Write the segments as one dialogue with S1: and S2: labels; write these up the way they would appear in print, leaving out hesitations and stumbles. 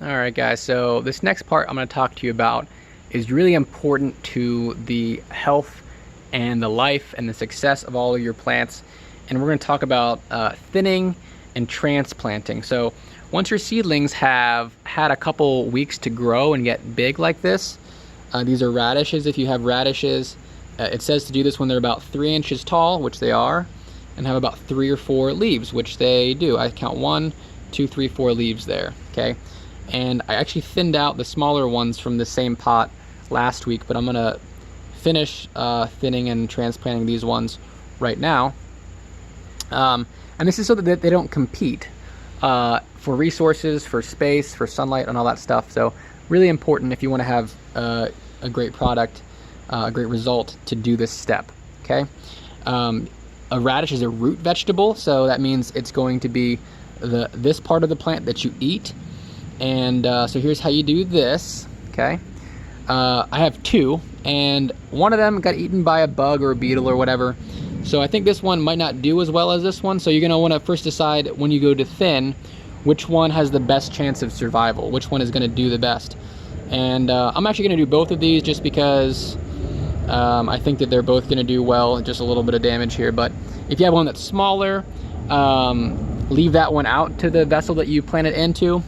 S1: All right, guys, so this next part I'm going to talk to you about is really important to the health and the life and the success of all of your plants. And we're going to talk about thinning and transplanting. So once your seedlings have had a couple weeks to grow and get big like this, these are radishes. If you have radishes, it says to do this when they're about 3 inches tall, which they are, and have about 3 or 4 leaves, which they do. I count 1, 2, 3, 4 leaves there, okay? And I actually thinned out the smaller ones from the same pot last week, but I'm gonna finish thinning and transplanting these ones right now. And this is so that they don't compete for resources, for space, for sunlight, and all that stuff. So really important if you want to have a great product, a great result, to do this step, okay? A radish is a root vegetable, so that means it's going to be this part of the plant that you eat. And so here's how you do this, okay? I have 2, and one of them got eaten by a bug or a beetle or whatever. So I think this one might not do as well as this one. So you're gonna wanna first decide when you go to thin, which one has the best chance of survival, which one is gonna do the best. And I'm actually gonna do both of these just because I think that they're both gonna do well, just a little bit of damage here. But if you have one that's smaller, leave that one out to the vessel that you plant it into.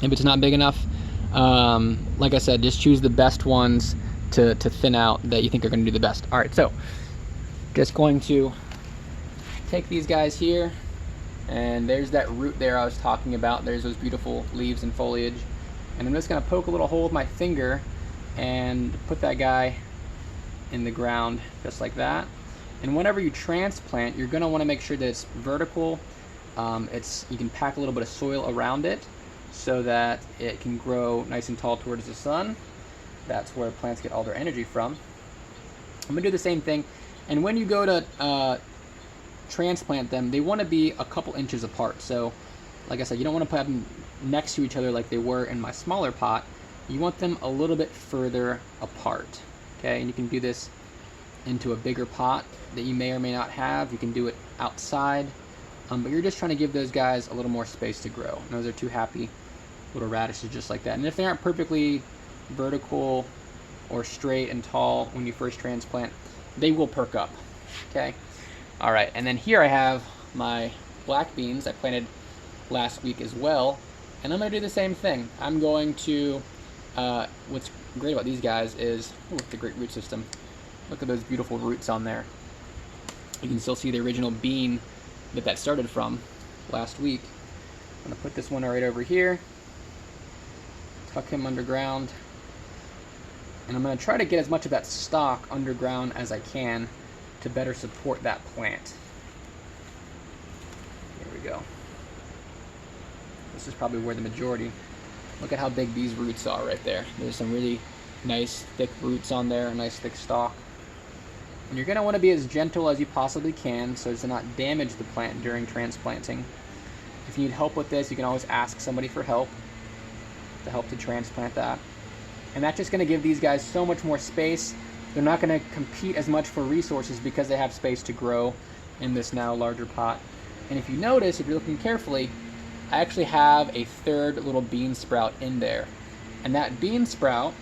S1: If it's not big enough, like I said, just choose the best ones to thin out that you think are going to do the best. All right, so just going to take these guys here, and there's that root there I was talking about. There's those beautiful leaves and foliage, and I'm just going to poke a little hole with my finger and put that guy in the ground just like that. And whenever you transplant, you're going to want to make sure that it's vertical. You can pack a little bit of soil around it so that it can grow nice and tall towards the sun. That's where plants get all their energy from. I'm gonna do the same thing. And when you go to transplant them, they wanna be a couple inches apart. So, like I said, you don't wanna put them next to each other like they were in my smaller pot. You want them a little bit further apart, okay? And you can do this into a bigger pot that you may or may not have. You can do it outside. But you're just trying to give those guys a little more space to grow. And those are 2 happy little radishes just like that. And if they aren't perfectly vertical or straight and tall when you first transplant, they will perk up, okay? All right, and then here I have my black beans I planted last week as well. And I'm gonna do the same thing. I'm going to, what's great about these guys is, look at the great root system. Look at those beautiful roots on there. You can still see the original bean that started from last week. I'm gonna put this one right over here, tuck him underground, and I'm gonna try to get as much of that stalk underground as I can to better support that plant. Here we go. This is probably where the majority, look at how big these roots are right there. There's some really nice thick roots on there, a nice thick stalk. And you're going to want to be as gentle as you possibly can so as to not damage the plant during transplanting. If you need help with this, you can always ask somebody for help to transplant that. And that's just going to give these guys so much more space. They're not going to compete as much for resources because they have space to grow in this now larger pot. And if you notice, if you're looking carefully, I actually have a 3rd little bean sprout in there. And that bean sprout,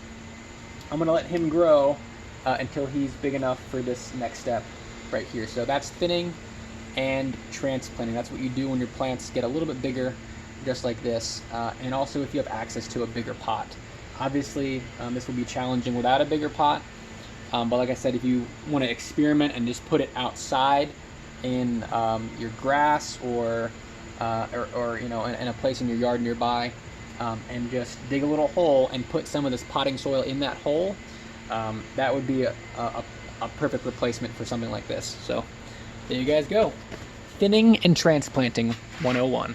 S1: I'm going to let him grow until he's big enough for this next step right here. So that's thinning and transplanting. That's what you do when your plants get a little bit bigger, just like this. And also if you have access to a bigger pot. Obviously, this will be challenging without a bigger pot. But like I said, if you want to experiment and just put it outside in your grass or you know, in a place in your yard nearby, and just dig a little hole and put some of this potting soil in that hole, that would be a perfect replacement for something like this. So there you guys go. Thinning and transplanting 101.